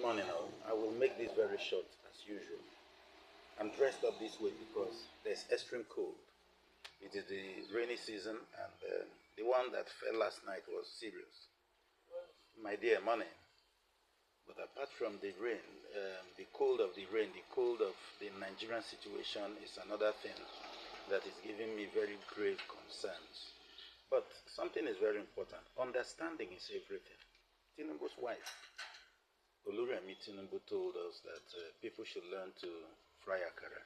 morning all. I will make this very short as usual. I'm dressed up this way because there's extreme cold. It is the rainy season and the one that fell last night was serious. My dear, morning. But apart from the rain, the cold of the rain, the cold of the Nigerian situation is another thing that is giving me very grave concerns. But something is very important. Understanding is everything. Tinubu's wife, Oluremi Tinubu, told us that people should learn to fry akara,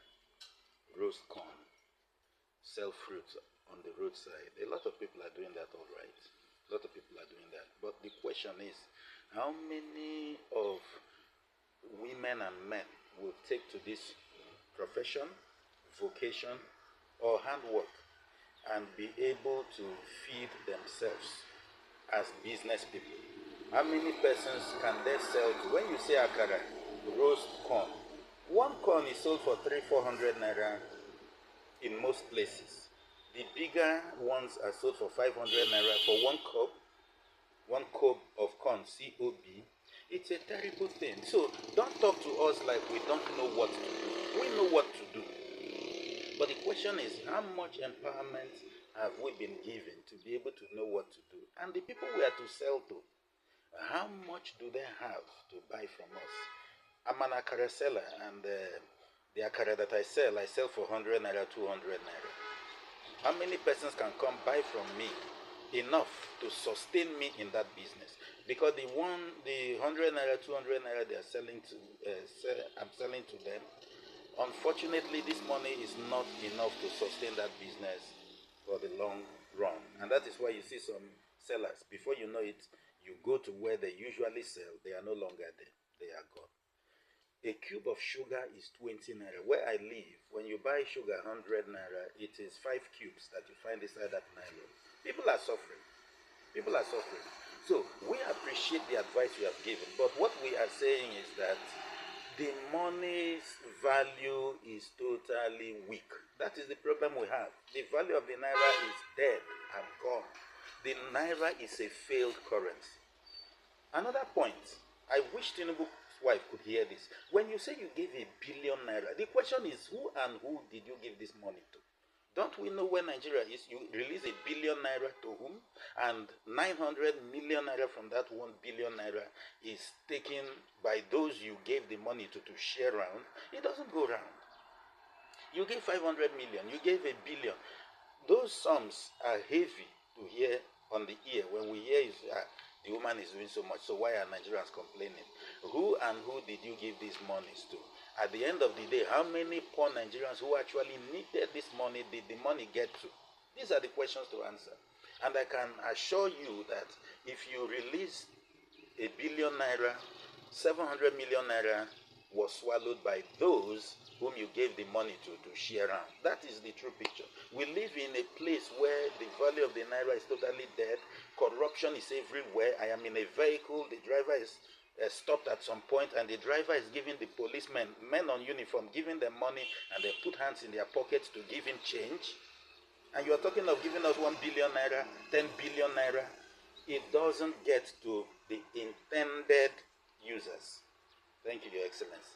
roast corn, sell fruits on the roadside. A lot of people are doing that, all right. A lot of people are doing that. But the question is, how many of women and men will take to this profession, vocation, or handwork and be able to feed themselves as business people? How many persons can they sell to? When you say akara, roast corn, one corn is sold for 300-400 naira in most places. The bigger ones are sold for 500 naira for one cob of corn, C-O-B. It's a terrible thing. So don't talk to us like we don't know what to do. We know what to do. But the question is, how much empowerment have we been given to be able to know what to do? And the people we are to sell to, how much do they have to buy from us? I'm an akara seller, and the akara that I sell for 100 naira, 200 naira. How many persons can come buy from me enough to sustain me in that business? Because the 100 naira, 200 naira they are selling to, I'm selling to them. Unfortunately, this money is not enough to sustain that business for the long run, and that is why you see some sellers, before you know it, you go to where they usually sell, they are no longer there, they are gone. A cube of sugar is 20 naira. Where I live, when you buy sugar 100 naira, it is 5 cubes that you find inside that nylon. People are suffering. People are suffering. So we appreciate the advice you have given, but what we are saying is that the money's value is totally weak. That is the problem we have. The value of the naira is dead and gone. The naira is a failed currency. Another point, I wish Tinubu's wife could hear this. When you say you gave 1 billion naira, the question is, who and who did you give this money to? Don't we know where Nigeria is? You release 1 billion naira to whom? And 900 million naira from that 1 billion naira is taken by those you gave the money to share around. It doesn't go round. You gave 500 million, you gave 1 billion. Those sums are heavy to hear on the ear. When we hear is the woman is doing so much, so why are Nigerians complaining? Who and who did you give these monies to? At the end of the day, how many poor Nigerians who actually needed this money did the money get to? These are the questions to answer. And I can assure you that if you release 1 billion naira, 700 million naira was swallowed by those whom you gave the money to share around. That is the true picture. We live in a place where the value of the naira is totally dead. Corruption is everywhere. I am in a vehicle. The driver is stopped at some point, and the driver is giving the policemen, men on uniform, giving them money, and they put hands in their pockets to give him change. And you are talking of giving us 1 billion naira, 10 billion naira. It doesn't get to the intended users. Thank you, Your Excellency.